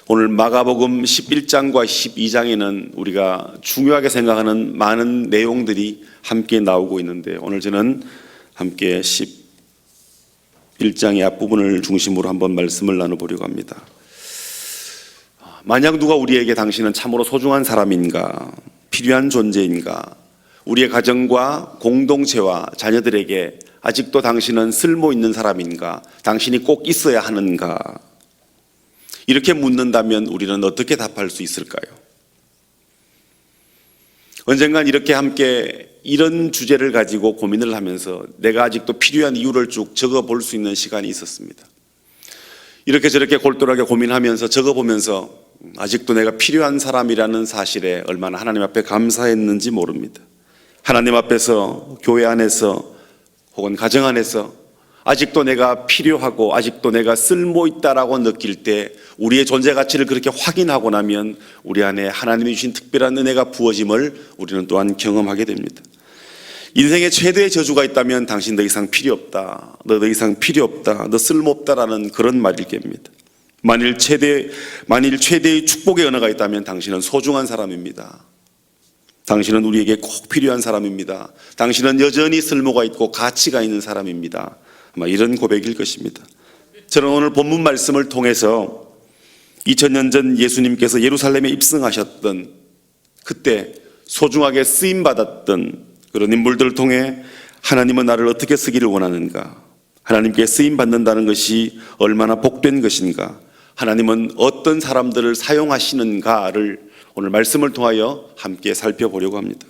오늘 마가복음 11장과 12장에는 우리가 중요하게 생각하는 많은 내용들이 함께 나오고 있는데, 오늘 저는 함께 11장의 앞부분을 중심으로 한번 말씀을 나눠보려고 합니다. 만약 누가 우리에게 당신은 참으로 소중한 사람인가, 필요한 존재인가, 우리의 가정과 공동체와 자녀들에게 아직도 당신은 쓸모 있는 사람인가, 당신이 꼭 있어야 하는가, 이렇게 묻는다면 우리는 어떻게 답할 수 있을까요? 언젠간 이렇게 함께 이런 주제를 가지고 고민을 하면서 내가 아직도 필요한 이유를 쭉 적어볼 수 있는 시간이 있었습니다. 이렇게 저렇게 골똘하게 고민하면서 적어보면서 아직도 내가 필요한 사람이라는 사실에 얼마나 하나님 앞에 감사했는지 모릅니다. 하나님 앞에서, 교회 안에서, 혹은 가정 안에서 아직도 내가 필요하고 아직도 내가 쓸모있다라고 느낄 때 우리의 존재 가치를 그렇게 확인하고 나면 우리 안에 하나님이 주신 특별한 은혜가 부어짐을 우리는 또한 경험하게 됩니다. 인생의 최대의 저주가 있다면 당신 더 이상 필요 없다, 너 더 이상 필요 없다, 너 쓸모없다라는 그런 말일 겁니다. 만일 최대의 축복의 언어가 있다면 당신은 소중한 사람입니다. 당신은 우리에게 꼭 필요한 사람입니다. 당신은 여전히 쓸모가 있고 가치가 있는 사람입니다. 아마 이런 고백일 것입니다. 저는 오늘 본문 말씀을 통해서 2000년 전 예수님께서 예루살렘에 입성하셨던 그때 소중하게 쓰임받았던 그런 인물들을 통해 하나님은 나를 어떻게 쓰기를 원하는가, 하나님께 쓰임받는다는 것이 얼마나 복된 것인가, 하나님은 어떤 사람들을 사용하시는가를 오늘 말씀을 통하여 함께 살펴보려고 합니다.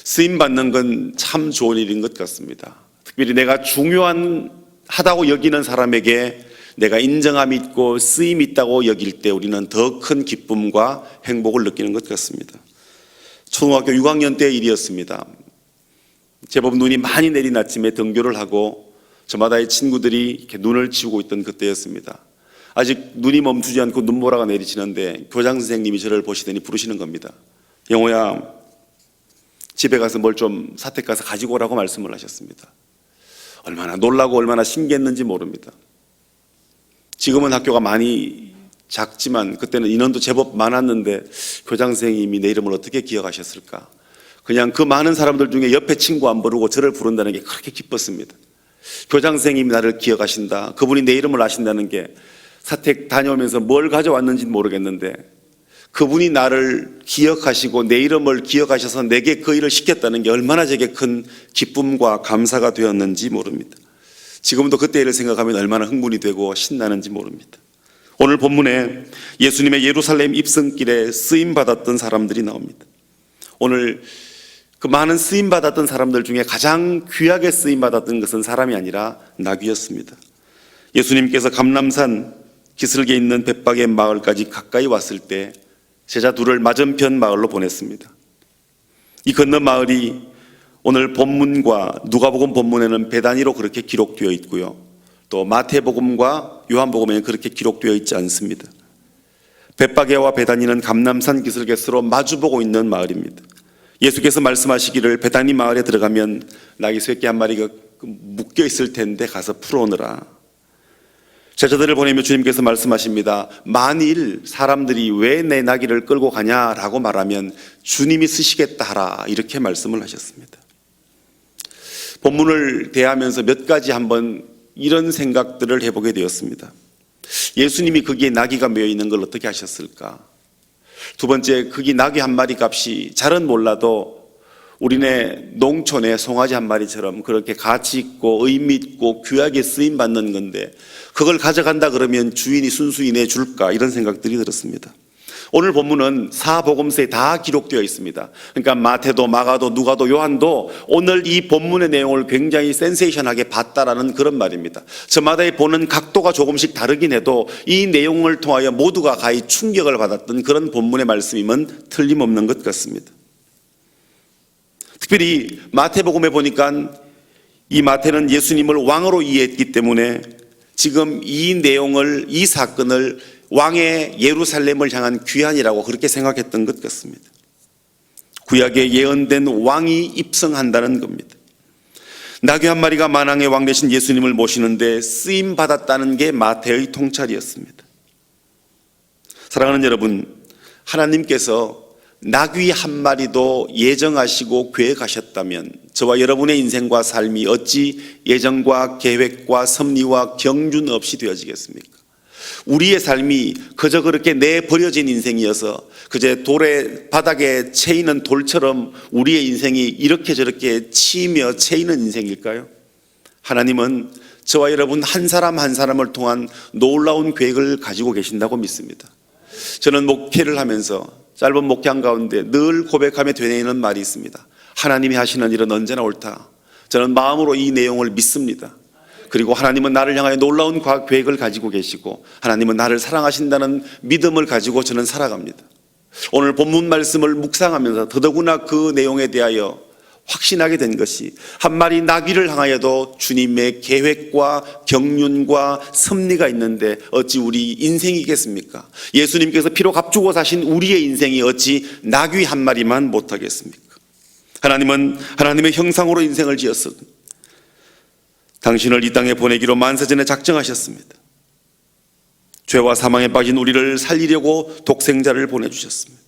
쓰임받는 건 참 좋은 일인 것 같습니다. 특별히 내가 중요하다고 여기는 사람에게 내가 인정함이 있고 쓰임이 있다고 여길 때 우리는 더 큰 기쁨과 행복을 느끼는 것 같습니다. 초등학교 6학년 때의 일이었습니다. 제법 눈이 많이 내린 아침에 등교를 하고 저마다의 친구들이 이렇게 눈을 치우고 있던 그때였습니다. 아직 눈이 멈추지 않고 눈보라가 내리치는데 교장 선생님이 저를 보시더니 부르시는 겁니다. 영호야, 집에 가서 뭘 좀 사택 가서 가지고 오라고 말씀을 하셨습니다. 얼마나 놀라고 얼마나 신기했는지 모릅니다. 지금은 학교가 많이 작지만 그때는 인원도 제법 많았는데 교장 선생님이 내 이름을 어떻게 기억하셨을까? 그냥 그 많은 사람들 중에 옆에 친구 안 부르고 저를 부른다는 게 그렇게 기뻤습니다. 교장 선생님이 나를 기억하신다, 그분이 내 이름을 아신다는 게, 사택 다녀오면서 뭘 가져왔는지는 모르겠는데 그분이 나를 기억하시고 내 이름을 기억하셔서 내게 그 일을 시켰다는 게 얼마나 제게 큰 기쁨과 감사가 되었는지 모릅니다. 지금도 그때 일을 생각하면 얼마나 흥분이 되고 신나는지 모릅니다. 오늘 본문에 예수님의 예루살렘 입성길에 쓰임받았던 사람들이 나옵니다. 오늘 그 많은 쓰임받았던 사람들 중에 가장 귀하게 쓰임받았던 것은 사람이 아니라 나귀였습니다. 예수님께서 감람산 기슭에 있는 벳박의 마을까지 가까이 왔을 때 제자 둘을 맞은편 마을로 보냈습니다. 이 건너 마을이 오늘 본문과 누가복음 본문에는 베다니로 그렇게 기록되어 있고요, 또 마태복음과 요한복음에는 그렇게 기록되어 있지 않습니다. 벳박에와 베다니는 감람산 기슭에 서로 마주보고 있는 마을입니다. 예수께서 말씀하시기를 베다니 마을에 들어가면 나귀 새끼 한 마리가 묶여 있을 텐데 가서 풀어오느라. 제자들을 보내며 주님께서 말씀하십니다. 만일 사람들이 왜 내 나귀를 끌고 가냐라고 말하면 주님이 쓰시겠다 하라, 이렇게 말씀을 하셨습니다. 본문을 대하면서 몇 가지 한번 이런 생각들을 해보게 되었습니다. 예수님이 거기에 나귀가 메어 있는 걸 어떻게 하셨을까? 두 번째, 거기 나귀 한 마리 값이 잘은 몰라도 우리네 농촌의 송아지 한 마리처럼 그렇게 가치 있고 의미 있고 귀하게 쓰임받는 건데 그걸 가져간다 그러면 주인이 순수히 내줄까, 이런 생각들이 들었습니다. 오늘 본문은 사복음서에 다 기록되어 있습니다. 그러니까 마태도 마가도 누가도 요한도 오늘 이 본문의 내용을 굉장히 센세이션하게 봤다라는 그런 말입니다. 저마다의 보는 각도가 조금씩 다르긴 해도 이 내용을 통하여 모두가 가히 충격을 받았던 그런 본문의 말씀임은 틀림없는 것 같습니다. 특별히 마태복음에 보니까 이 마태는 예수님을 왕으로 이해했기 때문에 지금 이 내용을, 이 사건을 왕의 예루살렘을 향한 귀환이라고 그렇게 생각했던 것 같습니다. 구약에 예언된 왕이 입성한다는 겁니다. 나귀 한 마리가 만왕의 왕 되신 예수님을 모시는데 쓰임 받았다는 게 마태의 통찰이었습니다. 사랑하는 여러분, 하나님께서 나귀 한 마리도 예정하시고 계획하셨다면 저와 여러분의 인생과 삶이 어찌 예정과 계획과 섭리와 경륜 없이 되어지겠습니까? 우리의 삶이 그저 그렇게 내버려진 인생이어서 그저 돌에 바닥에 채이는 돌처럼 우리의 인생이 이렇게 저렇게 치이며 채이는 인생일까요? 하나님은 저와 여러분 한 사람 한 사람을 통한 놀라운 계획을 가지고 계신다고 믿습니다. 저는 목회를 하면서 짧은 목회한 가운데 늘 고백하며 되뇌이는 말이 있습니다. 하나님이 하시는 일은 언제나 옳다. 저는 마음으로 이 내용을 믿습니다. 그리고 하나님은 나를 향하여 놀라운 계획을 가지고 계시고 하나님은 나를 사랑하신다는 믿음을 가지고 저는 살아갑니다. 오늘 본문 말씀을 묵상하면서 더더구나 그 내용에 대하여 확신하게 된 것이 한 마리 나귀를 향하여도 주님의 계획과 경륜과 섭리가 있는데 어찌 우리 인생이겠습니까? 예수님께서 피로 값주고 사신 우리의 인생이 어찌 나귀 한 마리만 못하겠습니까? 하나님은 하나님의 형상으로 인생을 지었으니 당신을 이 땅에 보내기로 만세전에 작정하셨습니다. 죄와 사망에 빠진 우리를 살리려고 독생자를 보내주셨습니다.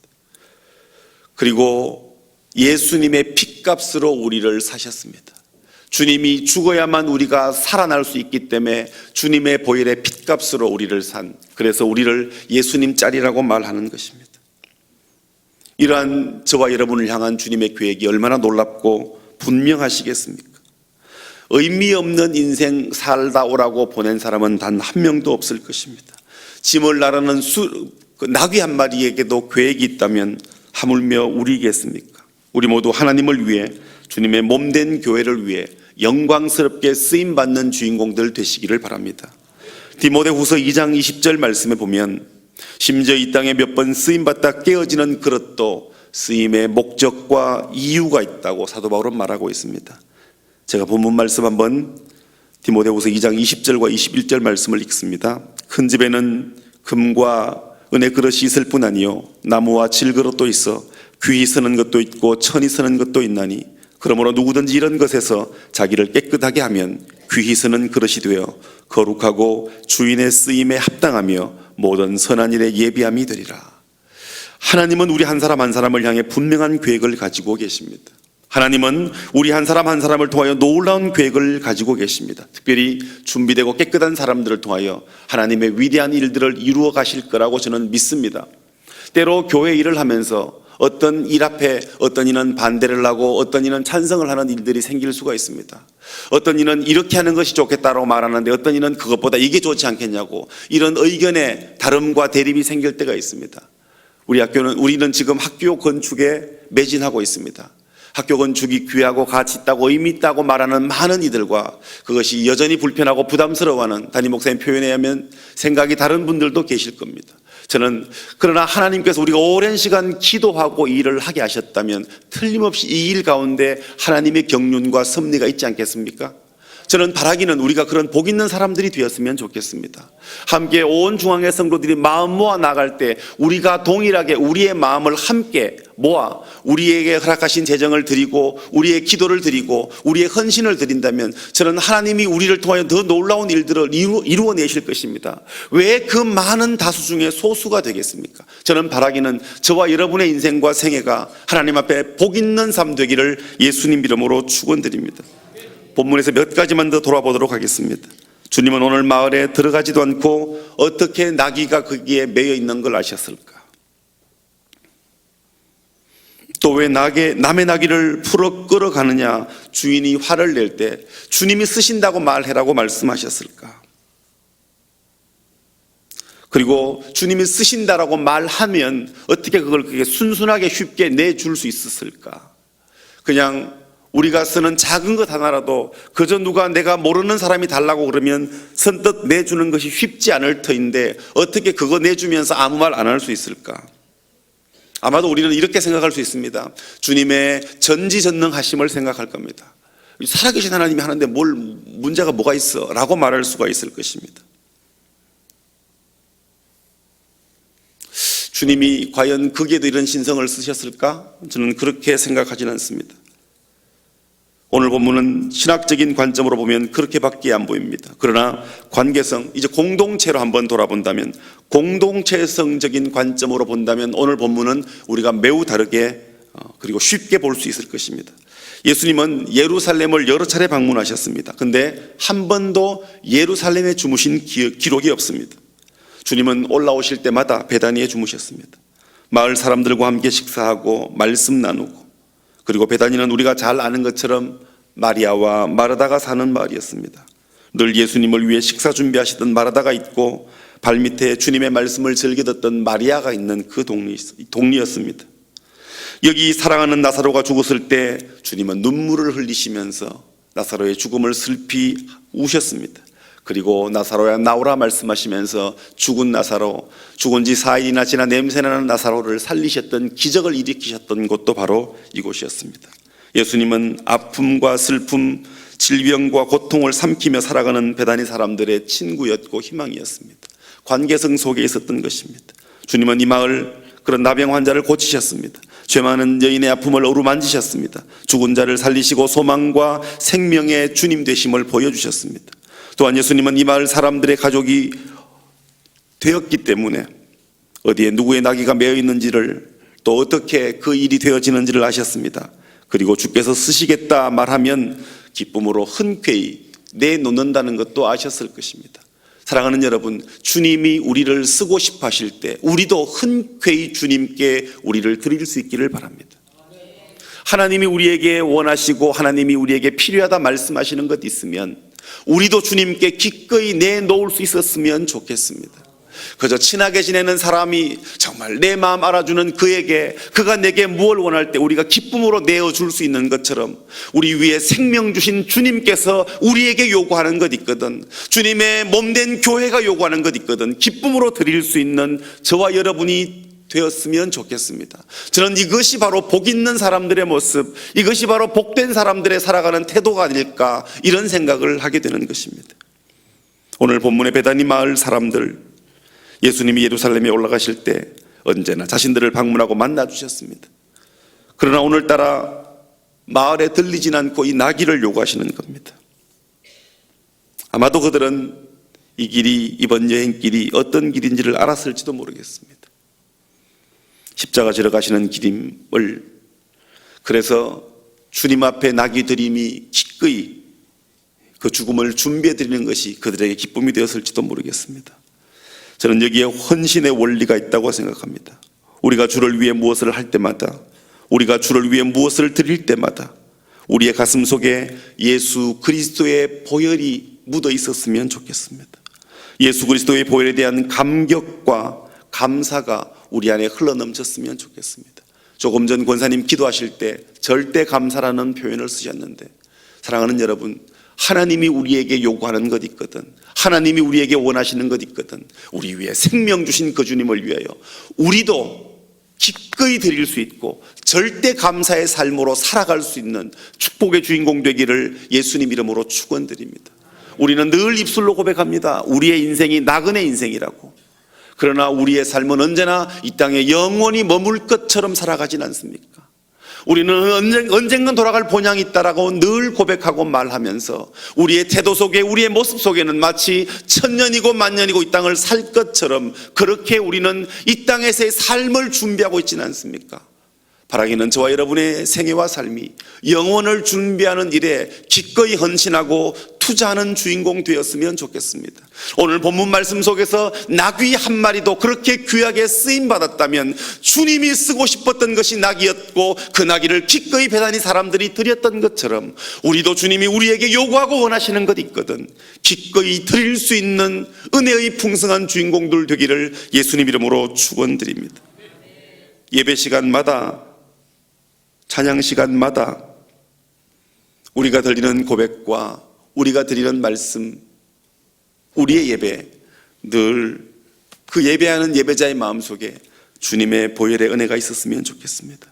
그리고 예수님의 핏값으로 우리를 사셨습니다. 주님이 죽어야만 우리가 살아날 수 있기 때문에 주님의 보혈의 핏값으로 우리를 그래서 우리를 예수님 짤이라고 말하는 것입니다. 이러한 저와 여러분을 향한 주님의 계획이 얼마나 놀랍고 분명하시겠습니까? 의미 없는 인생 살다 오라고 보낸 사람은 단 한 명도 없을 것입니다. 짐을 나르는 나귀 한 마리에게도 계획이 있다면 하물며 우리겠습니까? 우리 모두 하나님을 위해 주님의 몸된 교회를 위해 영광스럽게 쓰임받는 주인공들 되시기를 바랍니다. 디모데후서 2장 20절 말씀에 보면 심지어 이 땅에 몇 번 쓰임받다 깨어지는 그릇도 쓰임의 목적과 이유가 있다고 사도 바울은 말하고 있습니다. 제가 본문 말씀 한번 디모데후서 2장 20절과 21절 말씀을 읽습니다. 큰 집에는 금과 은의 그릇이 있을 뿐 아니요 나무와 질그릇도 있어 귀히 쓰는 것도 있고 천이 쓰는 것도 있나니 그러므로 누구든지 이런 것에서 자기를 깨끗하게 하면 귀히 쓰는 그릇이 되어 거룩하고 주인의 쓰임에 합당하며 모든 선한 일에 예비함이 되리라. 하나님은 우리 한 사람 한 사람을 향해 분명한 계획을 가지고 계십니다. 하나님은 우리 한 사람 한 사람을 통하여 놀라운 계획을 가지고 계십니다. 특별히 준비되고 깨끗한 사람들을 통하여 하나님의 위대한 일들을 이루어 가실 거라고 저는 믿습니다. 때로 교회 일을 하면서 어떤 일 앞에 어떤 이는 반대를 하고 어떤 이는 찬성을 하는 일들이 생길 수가 있습니다. 어떤 이는 이렇게 하는 것이 좋겠다고 말하는데 어떤 이는 그것보다 이게 좋지 않겠냐고 이런 의견의 다름과 대립이 생길 때가 있습니다. 우리는 지금 학교 건축에 매진하고 있습니다. 학교 건축이 귀하고 가치 있다고 의미 있다고 말하는 많은 이들과 그것이 여전히 불편하고 부담스러워하는 담임 목사님 표현에 의하면 생각이 다른 분들도 계실 겁니다. 저는 그러나 하나님께서 우리가 오랜 시간 기도하고 일을 하게 하셨다면 틀림없이 이 일 가운데 하나님의 경륜과 섭리가 있지 않겠습니까? 저는 바라기는 우리가 그런 복 있는 사람들이 되었으면 좋겠습니다. 함께 온 중앙의 성도들이 마음 모아 나갈 때 우리가 동일하게 우리의 마음을 함께 모아 우리에게 허락하신 재정을 드리고 우리의 기도를 드리고 우리의 헌신을 드린다면 저는 하나님이 우리를 통하여 더 놀라운 일들을 이루어내실 것입니다. 왜 그 많은 다수 중에 소수가 되겠습니까? 저는 바라기는 저와 여러분의 인생과 생애가 하나님 앞에 복 있는 삶 되기를 예수님 이름으로 축원드립니다. 본문에서 몇 가지만 더 돌아보도록 하겠습니다. 주님은 오늘 마을에 들어가지도 않고 어떻게 나귀가 거기에 매여 있는 걸 아셨을까? 또 왜 남의 나귀를 풀어 끌어가느냐 주인이 화를 낼 때 주님이 쓰신다고 말해라고 말씀하셨을까? 그리고 주님이 쓰신다라고 말하면 어떻게 그걸 그렇게 순순하게 쉽게 내줄 수 있었을까? 그냥 우리가 쓰는 작은 것 하나라도 그저 누가 내가 모르는 사람이 달라고 그러면 선뜻 내주는 것이 쉽지 않을 터인데 어떻게 그거 내주면서 아무 말 안 할 수 있을까? 아마도 우리는 이렇게 생각할 수 있습니다. 주님의 전지전능하심을 생각할 겁니다. 살아계신 하나님이 하는데 뭘 문제가 뭐가 있어? 라고 말할 수가 있을 것입니다. 주님이 과연 거기에도 이런 신성을 쓰셨을까? 저는 그렇게 생각하지는 않습니다. 오늘 본문은 신학적인 관점으로 보면 그렇게밖에 안 보입니다. 그러나 관계성, 이제 공동체로 한번 돌아본다면, 공동체성적인 관점으로 본다면 오늘 본문은 우리가 매우 다르게 그리고 쉽게 볼 수 있을 것입니다. 예수님은 예루살렘을 여러 차례 방문하셨습니다. 근데 한 번도 예루살렘에 주무신 기록이 없습니다. 주님은 올라오실 때마다 베다니에 주무셨습니다. 마을 사람들과 함께 식사하고 말씀 나누고, 그리고 베다니는 우리가 잘 아는 것처럼 마리아와 마르다가 사는 마을이었습니다. 늘 예수님을 위해 식사 준비하시던 마르다가 있고 발밑에 주님의 말씀을 즐겨 듣던 마리아가 있는 그 동리였습니다. 여기 사랑하는 나사로가 죽었을 때 주님은 눈물을 흘리시면서 나사로의 죽음을 슬피 우셨습니다. 그리고 나사로야 나오라 말씀하시면서 죽은 나사로, 죽은 지 4일이나 지나 냄새나는 나사로를 살리셨던, 기적을 일으키셨던 곳도 바로 이곳이었습니다. 예수님은 아픔과 슬픔, 질병과 고통을 삼키며 살아가는 베다니 사람들의 친구였고 희망이었습니다. 관계성 속에 있었던 것입니다. 주님은 이 마을 그런 나병 환자를 고치셨습니다. 죄 많은 여인의 아픔을 어루만지셨습니다. 죽은 자를 살리시고 소망과 생명의 주님 되심을 보여주셨습니다. 또한 예수님은 이 마을 사람들의 가족이 되었기 때문에 어디에 누구의 나귀가 매어 있는지를, 또 어떻게 그 일이 되어지는지를 아셨습니다. 그리고 주께서 쓰시겠다 말하면 기쁨으로 흔쾌히 내놓는다는 것도 아셨을 것입니다. 사랑하는 여러분, 주님이 우리를 쓰고 싶어 하실 때 우리도 흔쾌히 주님께 우리를 드릴 수 있기를 바랍니다. 하나님이 우리에게 원하시고 하나님이 우리에게 필요하다 말씀하시는 것 있으면 우리도 주님께 기꺼이 내놓을 수 있었으면 좋겠습니다. 그저 친하게 지내는 사람이 정말 내 마음 알아주는 그에게, 그가 내게 무엇을 원할 때 우리가 기쁨으로 내어줄 수 있는 것처럼 우리 위에 생명 주신 주님께서 우리에게 요구하는 것 있거든, 주님의 몸된 교회가 요구하는 것 있거든, 기쁨으로 드릴 수 있는 저와 여러분이 되었으면 좋겠습니다. 저는 이것이 바로 복 있는 사람들의 모습, 이것이 바로 복된 사람들의 살아가는 태도가 아닐까, 이런 생각을 하게 되는 것입니다. 오늘 본문의 베다니 마을 사람들, 예수님이 예루살렘에 올라가실 때 언제나 자신들을 방문하고 만나주셨습니다. 그러나 오늘따라 마을에 들리진 않고 이 나귀를 요구하시는 겁니다. 아마도 그들은 이 길이, 이번 여행길이 어떤 길인지를 알았을지도 모르겠습니다. 십자가 지러 가시는 길임을, 그래서 주님 앞에 나귀 드림이 기꺼이 그 죽음을 준비해 드리는 것이 그들에게 기쁨이 되었을지도 모르겠습니다. 저는 여기에 헌신의 원리가 있다고 생각합니다. 우리가 주를 위해 무엇을 할 때마다, 우리가 주를 위해 무엇을 드릴 때마다 우리의 가슴 속에 예수 그리스도의 보혈이 묻어 있었으면 좋겠습니다. 예수 그리스도의 보혈에 대한 감격과 감사가 우리 안에 흘러넘쳤으면 좋겠습니다. 조금 전 권사님 기도하실 때 절대 감사라는 표현을 쓰셨는데, 사랑하는 여러분, 하나님이 우리에게 요구하는 것 있거든, 하나님이 우리에게 원하시는 것 있거든, 우리 위해 생명 주신 그 주님을 위하여 우리도 기꺼이 드릴 수 있고 절대 감사의 삶으로 살아갈 수 있는 축복의 주인공 되기를 예수님 이름으로 축원드립니다. 우리는 늘 입술로 고백합니다. 우리의 인생이 나그네 인생이라고. 그러나 우리의 삶은 언제나 이 땅에 영원히 머물 것처럼 살아가진 않습니까? 우리는 언젠간 돌아갈 본향이 있다라고 늘 고백하고 말하면서 우리의 태도 속에, 우리의 모습 속에는 마치 천년이고 만년이고 이 땅을 살 것처럼 그렇게 우리는 이 땅에서의 삶을 준비하고 있지는 않습니까? 바라기는 저와 여러분의 생애와 삶이 영혼을 준비하는 일에 기꺼이 헌신하고 투자하는 주인공 되었으면 좋겠습니다. 오늘 본문 말씀 속에서 나귀 한 마리도 그렇게 귀하게 쓰임받았다면 주님이 쓰고 싶었던 것이 나귀였고 그 나귀를 기꺼이 베다니 사람들이 드렸던 것처럼 우리도 주님이 우리에게 요구하고 원하시는 것 있거든 기꺼이 드릴 수 있는 은혜의 풍성한 주인공들 되기를 예수님 이름으로 축원드립니다. 예배 시간마다, 찬양 시간마다 우리가 드리는 고백과 우리가 드리는 말씀, 우리의 예배, 늘 그 예배하는 예배자의 마음속에 주님의 보혈의 은혜가 있었으면 좋겠습니다.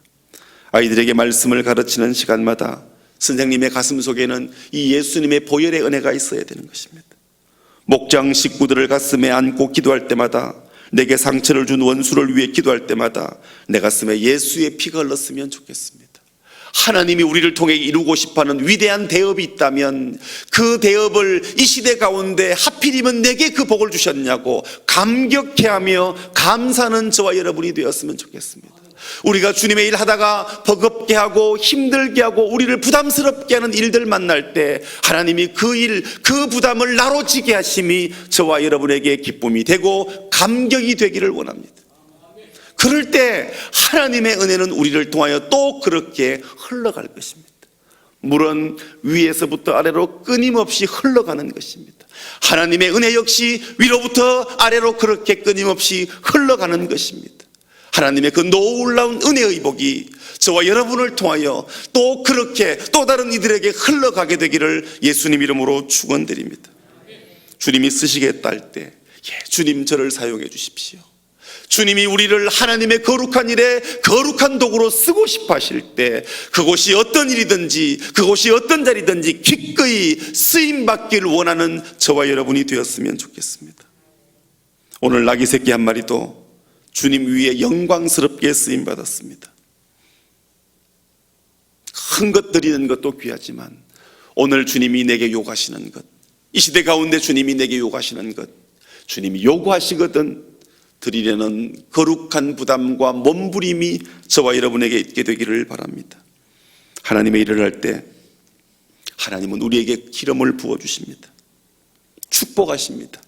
아이들에게 말씀을 가르치는 시간마다 선생님의 가슴 속에는 이 예수님의 보혈의 은혜가 있어야 되는 것입니다. 목장 식구들을 가슴에 안고 기도할 때마다, 내게 상처를 준 원수를 위해 기도할 때마다 내 가슴에 예수의 피가 흘렀으면 좋겠습니다. 하나님이 우리를 통해 이루고 싶어하는 위대한 대업이 있다면 그 대업을 이 시대 가운데 하필이면 내게 그 복을 주셨냐고 감격해하며 감사하는 저와 여러분이 되었으면 좋겠습니다. 우리가 주님의 일 하다가 버겁게 하고 힘들게 하고 우리를 부담스럽게 하는 일들 만날 때 하나님이 그 일, 그 부담을 나로 지게 하심이 저와 여러분에게 기쁨이 되고 감격이 되기를 원합니다. 그럴 때 하나님의 은혜는 우리를 통하여 또 그렇게 흘러갈 것입니다. 물은 위에서부터 아래로 끊임없이 흘러가는 것입니다. 하나님의 은혜 역시 위로부터 아래로 그렇게 끊임없이 흘러가는 것입니다. 하나님의 그 놀라운 은혜의 복이 저와 여러분을 통하여 또 그렇게 또 다른 이들에게 흘러가게 되기를 예수님 이름으로 축원드립니다. 주님이 쓰시겠다 할 때 주님 저를 사용해 주십시오. 주님이 우리를 하나님의 거룩한 일에 거룩한 도구로 쓰고 싶어 하실 때 그곳이 어떤 일이든지 그곳이 어떤 자리든지 기꺼이 쓰임받기를 원하는 저와 여러분이 되었으면 좋겠습니다. 오늘 나귀 새끼 한 마리도 주님 위에 영광스럽게 쓰임받았습니다. 큰 것 드리는 것도 귀하지만 오늘 주님이 내게 요구하시는 것, 이 시대 가운데 주님이 내게 요구하시는 것, 주님이 요구하시거든 드리려는 거룩한 부담과 몸부림이 저와 여러분에게 있게 되기를 바랍니다. 하나님의 일을 할 때 하나님은 우리에게 기름을 부어주십니다. 축복하십니다.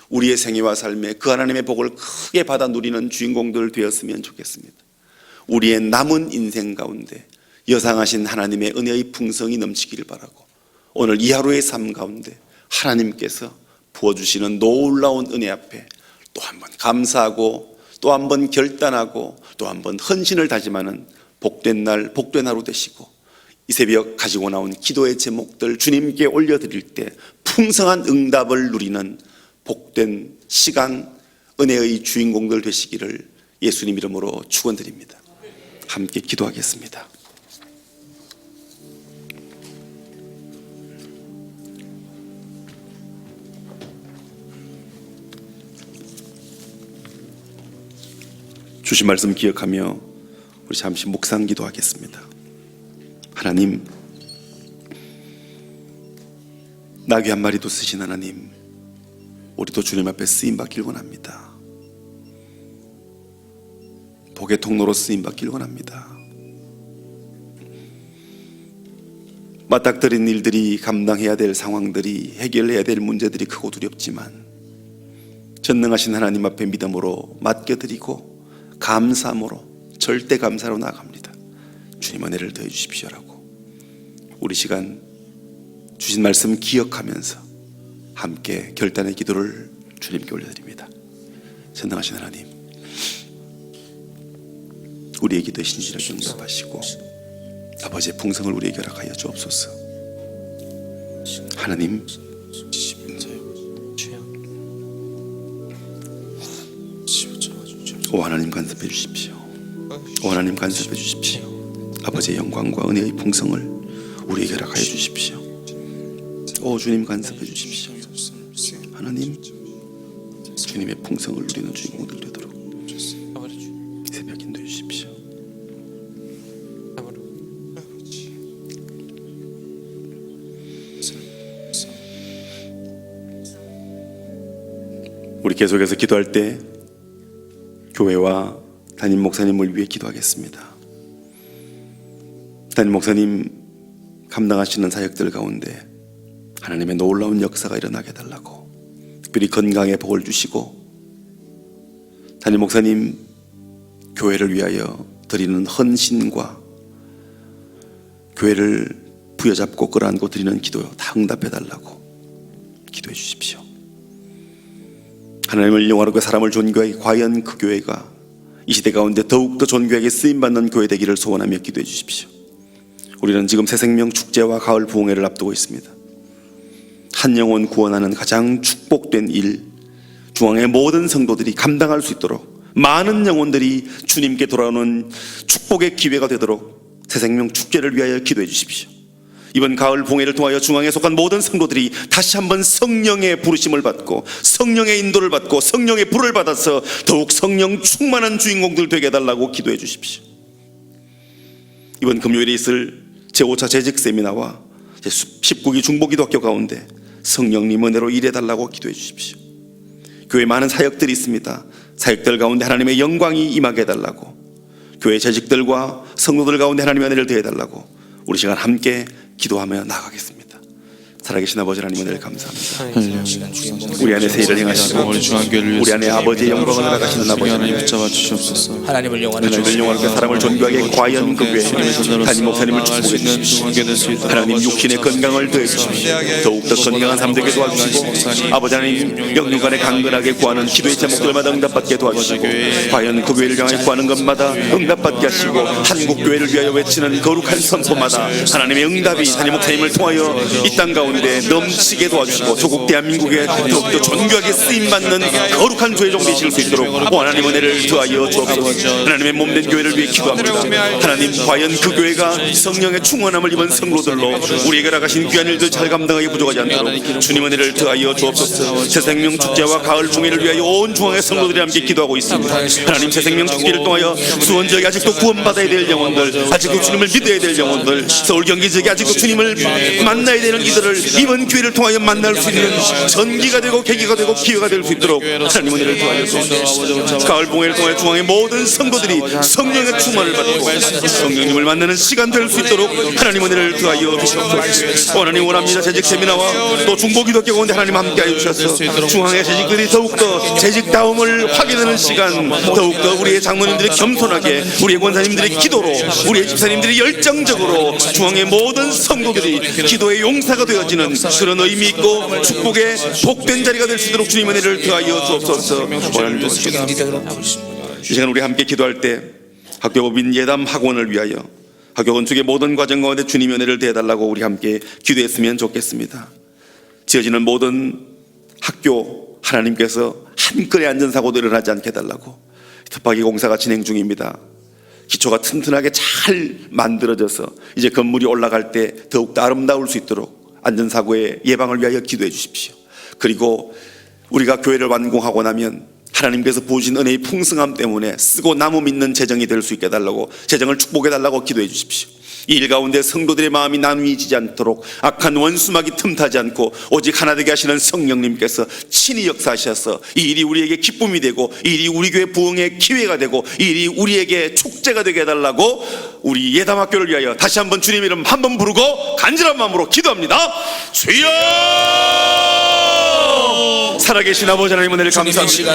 우리의 생애와 삶에 그 하나님의 복을 크게 받아 누리는 주인공들 되었으면 좋겠습니다. 우리의 남은 인생 가운데 여상하신 하나님의 은혜의 풍성이 넘치기를 바라고 오늘 이 하루의 삶 가운데 하나님께서 부어주시는 놀라운 은혜 앞에 또 한 번 감사하고 또 한 번 결단하고 또 한 번 헌신을 다짐하는 복된 날 복된 하루 되시고 이 새벽 가지고 나온 기도의 제목들 주님께 올려드릴 때 풍성한 응답을 누리는 복된 시간 은혜의 주인공들 되시기를 예수님 이름으로 축원드립니다. 함께 기도하겠습니다. 주신 말씀 기억하며 우리 잠시 묵상 기도하겠습니다. 하나님, 나귀 한 마리도 쓰신 하나님, 우리도 주님 앞에 쓰임받길 원합니다. 복의 통로로 쓰임받길 원합니다. 맞닥뜨린 일들이 감당해야 될 상황들이 해결해야 될 문제들이 크고 두렵지만 전능하신 하나님 앞에 믿음으로 맡겨드리고 감사함으로 절대 감사로 나아갑니다. 주님 은혜를 더해 주십시오라고 우리 시간 주신 말씀 기억하면서 함께 결단의 기도를 주님께 올려드립니다. 전능하신 하나님, 우리의 기도에 신실하게 응답하시고 아버지의 풍성을 우리에게 허락하여 주옵소서. 하나님, 오 하나님 간섭해 주십시오. 오 하나님 간섭해 주십시오. 아버지의 영광과 은혜의 풍성을 우리에게 허락하여 주십시오. 오 주님 간섭해 주십시오. 하나님, 주님의 풍성을 누리는 주인공들 되도록 이 새벽 인도해 주십시오. 우리 계속해서 기도할 때 교회와 담임 목사님을 위해 기도하겠습니다. 담임 목사님 감당하시는 사역들 가운데 하나님의 놀라운 역사가 일어나게 해달라고, 특별히 건강에 복을 주시고 담임 목사님 교회를 위하여 드리는 헌신과 교회를 부여잡고 끌어안고 드리는 기도 다 응답해달라고 기도해 주십시오. 하나님을 영화롭게 사람을 존귀하게, 과연 그 교회가 이 시대 가운데 더욱더 존귀하게 쓰임받는 교회 되기를 소원하며 기도해 주십시오. 우리는 지금 새생명 축제와 가을 부흥회를 앞두고 있습니다. 한 영혼 구원하는 가장 축복된 일, 중앙의 모든 성도들이 감당할 수 있도록 많은 영혼들이 주님께 돌아오는 축복의 기회가 되도록 새생명 축제를 위하여 기도해 주십시오. 이번 가을 봉회를 통하여 중앙에 속한 모든 성도들이 다시 한번 성령의 부르심을 받고 성령의 인도를 받고 성령의 불을 받아서 더욱 성령 충만한 주인공들 되게 해달라고 기도해 주십시오. 이번 금요일에 있을 제5차 재직 세미나와 제19기 중보기도학교 가운데 성령님 은혜로 일해달라고 기도해 주십시오. 교회 많은 사역들이 있습니다. 사역들 가운데 하나님의 영광이 임하게 해달라고, 교회 재직들과 성도들 가운데 하나님의 은혜를 더해달라고 우리 시간 함께 기도하며 나아가겠습니다. 살아계신 아버지 하나님 은혜를 감사합니다. 우리 안에 새 일을 행하시고 우리 안에 아버지의 영광을 나가시는 아버지 하나님을 용하게 사람을 존귀하게 과연 그 외에 담임 목사님을 축복해 주십시오. 하나님 육신의 건강을 더해 주십시오. 더욱더 건강한 삶 되게 도와주시고 아버지 하나님 영육간에 강건하게 구하는 기도의 제목들마다 응답받게 도와주시고 과연 그 교회를 향해 구하는 것마다 응답받게 하시고 한국 교회를 위하여 외치는 거룩한 선포마다 하나님의 응답이 담임 목사님을 통하여 이 땅 가운데 넘치게 도와주시고 조국 대한민국에 더욱더 존귀하게 쓰임받는 거룩한 조회종 되실 수 있도록 하나님 은혜를 더하여 주옵소서. 하나님의 몸된 교회를 위해 기도합니다. 하나님 과연 그 교회가 성령의 충만함을 입은 성로들로 우리에게 나가신 귀한 일들 잘 감당하기 부족하지 않도록 주님 은혜를 더하여 주옵소서. 새생명 축제와 가을 중회를 위하여 온 중앙의 성로들이 함께 기도하고 있습니다. 하나님 새생명 축제를 통하여 수원 지역에 아직도 구원받아야 될 영혼들, 아직도 주님을 믿어야 될 영혼들, 서울 경기 지역에 아직도 주님을 만나야 되는 이들을 이번 기회를 통하여 만날 수 있는 전기가 되고 계기가 되고 기회가 될 수 있도록 하나님 은혜를 도와여 주옵소서. 가을 봉회를 통해 중앙의 모든 성도들이 성령의 충만을 받고 성령님을 만나는 시간 될 수 있도록 하나님 은혜를 도와여 주시옵소서. 하나님 원합니다. 재직 세미나와 또 중보기도학교 가운데 하나님 함께하여 주셔서 중앙의 재직들이 더욱더 재직다움을 확인하는 시간, 더욱더 우리의 장로님들이 겸손하게, 우리의 권사님들이 기도로, 우리의 집사님들이 열정적으로 중앙의 모든 성도들이 기도의 용사가 되어지는 그런 의미 있고 축복의 복된 자리가 될 수 있도록 주님 은혜를 더하여 주옵소서. 이 시간 우리 함께 기도할 때 학교법인 예담 학원을 위하여 학교 건축의 모든 과정 가운데 주님 은혜를 더해달라고 우리 함께 기도했으면 좋겠습니다. 지어지는 모든 학교 하나님께서 한끈에 안전사고도 일어나지 않게 해달라고 덮박이 공사가 진행 중입니다. 기초가 튼튼하게 잘 만들어져서 이제 건물이 올라갈 때 더욱더 아름다울 수 있도록 안전사고의 예방을 위하여 기도해 주십시오. 그리고 우리가 교회를 완공하고 나면 하나님께서 부으신 은혜의 풍성함 때문에 쓰고 남음 있는 재정이 될 수 있게 해달라고, 재정을 축복해 달라고 기도해 주십시오. 이 일 가운데 성도들의 마음이 나누어지지 않도록 악한 원수막이 틈타지 않고 오직 하나 되게 하시는 성령님께서 친히 역사하셔서 이 일이 우리에게 기쁨이 되고 이 일이 우리 교회 부흥의 기회가 되고 이 일이 우리에게 축제가 되게 해달라고 우리 예담학교를 위하여 다시 한번 주님 이름 한번 부르고 간절한 마음으로 기도합니다. 주여! 살아계신 아버지 하나님 은혜를 감사합니다.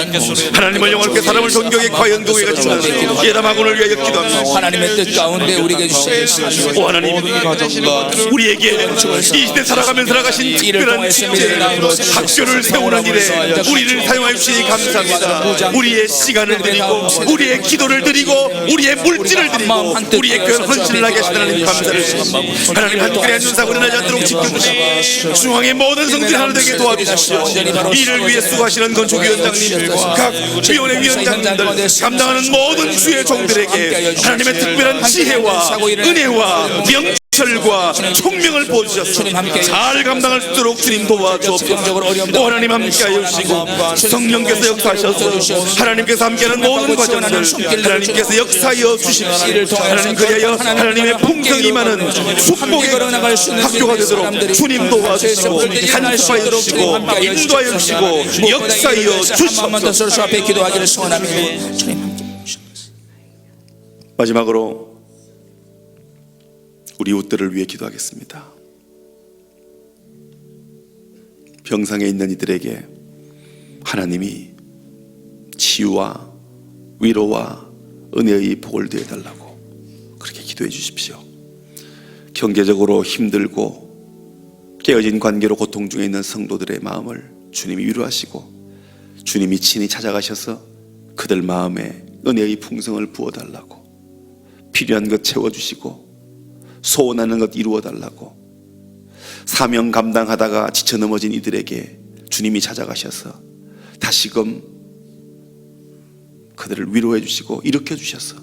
하나님을 영원하게 사람을 존경해 과연 교회가 주는 예담학원을 위하여 기도합니다. 하나님의 뜻 가운데 우리에게 주신 오 하나님, 우리에게 이 시대 살아가면서 나가신 특별한 축제 학교를 세우는 일에 우리를 사용하여 주시니 감사합니다. 우리의 시간을 드리고 우리의 기도를 드리고 우리의 물질을 드리고 우리의 귀한 헌신을 하게 하시는 하나님 감사를 드립니다. 하나님 한글에 안전사고 일어나지 않도록 지켜주시고 중앙의 모든 성들이 하나 되게 도와주십시오. 이를 위해 수고하시는 건축위원장님, 각 위원회 위원장님들, 감당하는 모든 주의 종들에게 하나님의 특별한 지혜와 은혜와 명철과 총명을 부어주셔서 잘 감당할 수 있도록 주님 도와주옵소서. 하나님 함께하여 주시고 성령께서 역사하셔서 하나님께서 함께하는 모든 과정들 하나님께서 역사하여 주십시오. 하나님 그리하여 하나님의 풍성이 많은 축복의 학교가 되도록 주님 도와주시고 간섭하여 주시고 인도하여 주시고 역사하여 주시옵소서. 마지막으로 우리 이웃들을 위해 기도하겠습니다. 병상에 있는 이들에게 하나님이 치유와 위로와 은혜의 복을 더해달라고 그렇게 기도해 주십시오. 경제적으로 힘들고 깨어진 관계로 고통 중에 있는 성도들의 마음을 주님이 위로하시고 주님이 친히 찾아가셔서 그들 마음에 은혜의 풍성을 부어달라고, 필요한 것 채워주시고 소원하는 것 이루어달라고, 사명 감당하다가 지쳐 넘어진 이들에게 주님이 찾아가셔서 다시금 그들을 위로해 주시고 일으켜 주셔서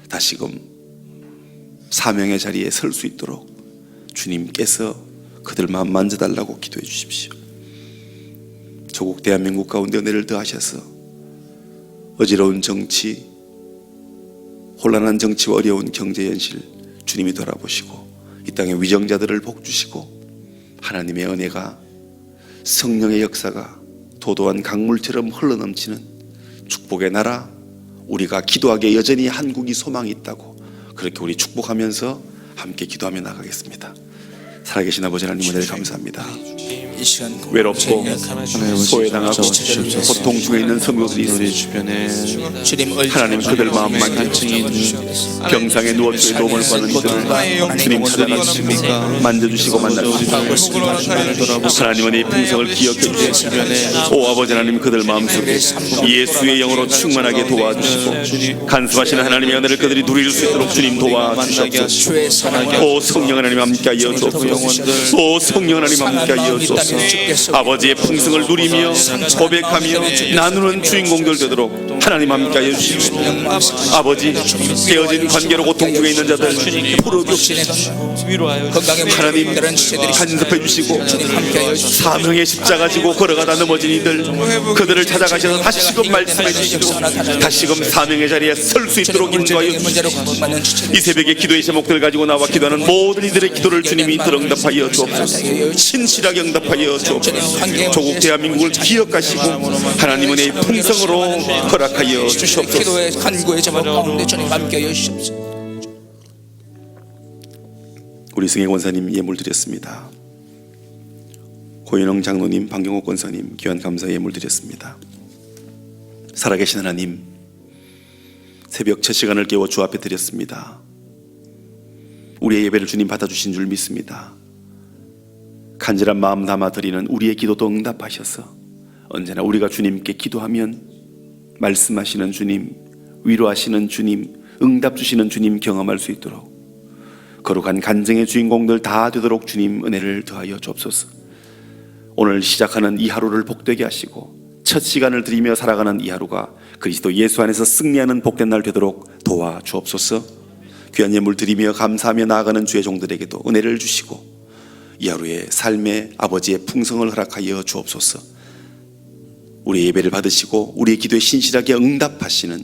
다시금 사명의 자리에 설 수 있도록 주님께서 그들 마음 만져달라고 기도해 주십시오. 조국 대한민국 가운데 은혜를 더하셔서 어지러운 정치, 혼란한 정치와 어려운 경제 현실 주님이 돌아보시고 이 땅의 위정자들을 복주시고 하나님의 은혜가 성령의 역사가 도도한 강물처럼 흘러넘치는 축복의 나라, 우리가 기도하기에 여전히 한국이 소망이 있다고 그렇게 우리 축복하면서 함께 기도하며 나가겠습니다. 살아계신 아버지 하나님 은혜를 감사합니다. 이 시간 외롭고 소외당하고 고통 중에 있는 성도들이 있으니 주님 하나님 그들 마음만 병상에 누워 주의 도움을 구하는 이들을 주님 찾아가시고 만져주시고 만나주시고 하나님은 이 풍성을 기억해 주시고 오 아버지 하나님 그들 마음속에 예수의 영으로 충만하게 도와주시고 간섭하시는 하나님의 은혜를 그들이 누릴 수 있도록 주님 도와주시옵소서. 오 성령 하나님 함께하여 주옵소서. 오 성령 하나님 함께하여 주옵소서. 아버지의 풍성을 누리며 고백하며 나누는 주인공들 되도록 하나님 함께하여 주시고 아버지 깨어진 관계로 고통 중에 있는 자들 풀어주시고 하나님 간섭해 주시고 사명의 십자가 지고 걸어가다 넘어진 이들 그들을 찾아가셔서 다시금 말씀해 주시고 다시금 사명의 자리에 설 수 있도록 인도하여 주시고 이 새벽에 기도의 제목들 가지고 나와 기도하는 모든 이들의 기도를 주님이 들응답하여 주옵소서. 신실하게 응답하여 주옵소서. 조국 대한민국을 기억하시고 하나님은 이 풍성으로 허락하여 주시옵소서. 기도의 간구의 제목 가운데 주님 함께하여 주시옵소서. 우리 승혜 권사님 예물 드렸습니다. 고인영 장로님, 방경옥 권사님 귀한 감사 예물 드렸습니다. 살아계신 하나님, 새벽 첫 시간을 깨워 주 앞에 드렸습니다. 우리의 예배를 주님 받아주신 줄 믿습니다. 간절한 마음 담아 드리는 우리의 기도도 응답하셔서 언제나 우리가 주님께 기도하면 말씀하시는 주님, 위로하시는 주님, 응답 주시는 주님 경험할 수 있도록 거룩한 간증의 주인공들 다 되도록 주님 은혜를 더하여 주옵소서. 오늘 시작하는 이 하루를 복되게 하시고 첫 시간을 드리며 살아가는 이 하루가 그리스도 예수 안에서 승리하는 복된 날 되도록 도와주옵소서. 귀한 예물 드리며 감사하며 나아가는 주의 종들에게도 은혜를 주시고 이 하루의 삶의 아버지의 풍성을 허락하여 주옵소서. 우리의 예배를 받으시고 우리의 기도에 신실하게 응답하시는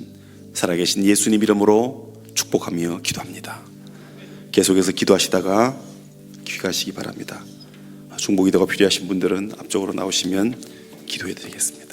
살아계신 예수님 이름으로 축복하며 기도합니다. 계속해서 기도하시다가 귀가하시기 바랍니다. 중보기도가 필요하신 분들은 앞쪽으로 나오시면 기도해 드리겠습니다.